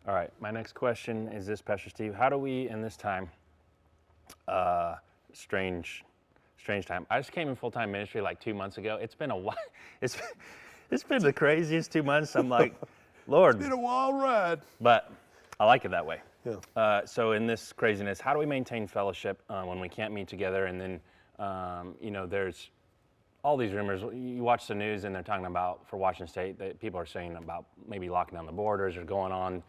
All right, my next question is this, Pastor Steve. How do we, in this time, strange, strange time. I just came in full-time ministry like 2 months ago. It's been a while. It's, it's been the craziest 2 months. I'm like, It's Lord, been a wild ride. but I like it that way. Yeah. So in this craziness, how do we maintain fellowship when we can't meet together? And then, there's all these rumors. You watch the news and they're talking about, for Washington State, that people are saying about maybe locking down the borders or going on.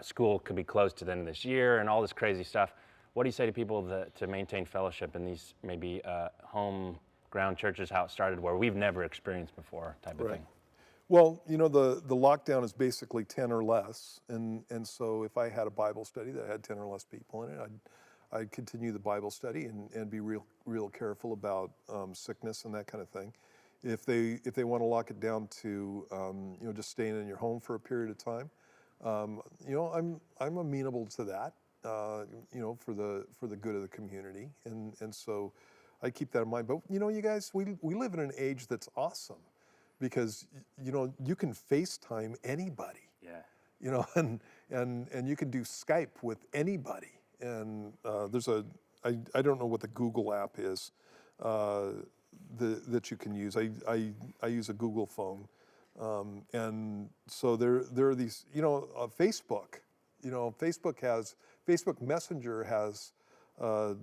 School could be closed to the end of this year and all this crazy stuff. What do you say to people to maintain fellowship in these maybe home ground churches, how it started, where we've never experienced before type of thing? Well, the lockdown is basically 10 or less, and so if I had a Bible study that had 10 or less people in it, I'd continue the Bible study and be real careful about sickness and that kind of thing. If they want to lock it down to just staying in your home for a period of time, I'm amenable to that. For the good of the community, and so I keep that in mind. But you guys, we live in an age that's awesome, because you can FaceTime anybody. Yeah. And you can do Skype with anybody. And there's I don't know what the Google app is that you can use. I use a Google phone, and so there are these Facebook. Facebook Messenger has a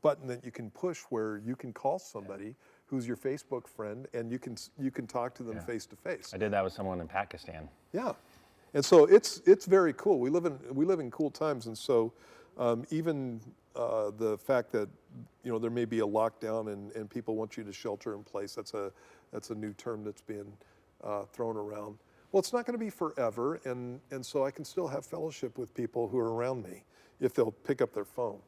button that you can push where you can call somebody who's your Facebook friend, and you can talk to them face to face. I did that with someone in Pakistan. Yeah, and so it's very cool. We live in cool times, and so even the fact that there may be a lockdown and people want you to shelter in place. That's a new term that's being thrown around. Well, it's not going to be forever, and so I can still have fellowship with people who are around me if they'll pick up their phone,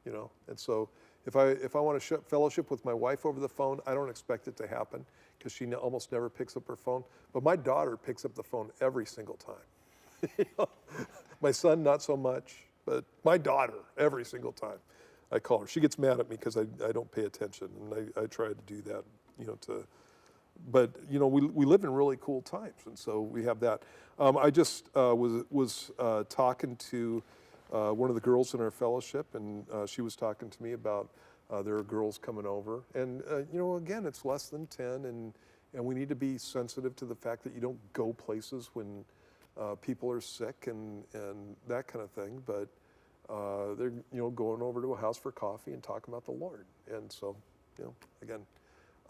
And so if I want to fellowship with my wife over the phone, I don't expect it to happen because she almost never picks up her phone. But my daughter picks up the phone every single time. My son, not so much, but my daughter, every single time I call her. She gets mad at me because I don't pay attention, and I try to do that, But we live in really cool times, and so we have that. I just was talking to one of the girls in our fellowship, and she was talking to me about there are girls coming over, and again, it's less than 10, and we need to be sensitive to the fact that you don't go places when people are sick and that kind of thing. But they're going over to a house for coffee and talking about the Lord, and so again.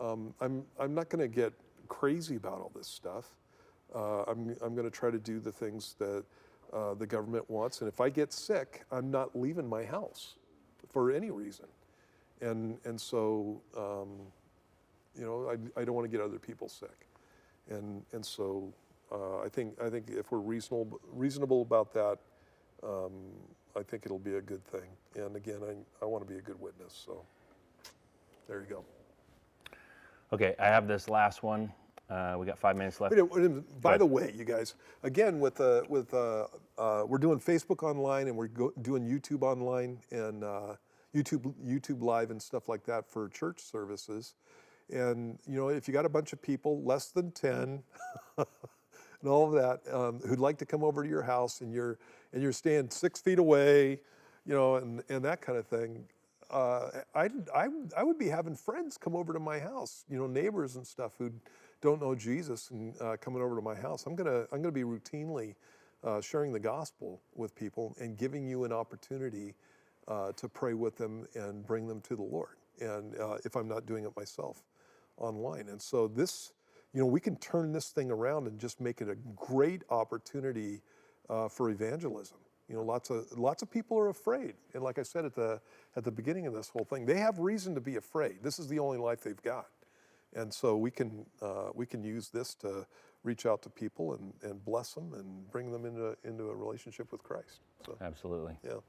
I'm not going to get crazy about all this stuff. I'm going to try to do the things that the government wants, and if I get sick, I'm not leaving my house for any reason. And so I don't want to get other people sick, and so I think if we're reasonable about that, I think it'll be a good thing. And again, I want to be a good witness. So there you go. Okay, I have this last one. We got 5 minutes left. By the way, you guys, again, we're doing Facebook online, and we're doing YouTube online, and YouTube Live and stuff like that for church services. And if you got a bunch of people, less than 10, and all of that, who'd like to come over to your house, and you're staying 6 feet away, and that kind of thing. I would be having friends come over to my house, neighbors and stuff who don't know Jesus, and coming over to my house. I'm gonna be routinely sharing the gospel with people and giving you an opportunity to pray with them and bring them to the Lord. And if I'm not doing it myself online, and so this, we can turn this thing around and just make it a great opportunity for evangelism. Lots of people are afraid, and like I said at the beginning of this whole thing, they have reason to be afraid. This is the only life they've got, and so we can use this to reach out to people and bless them and bring them into a relationship with Christ. So, Absolutely. yeah.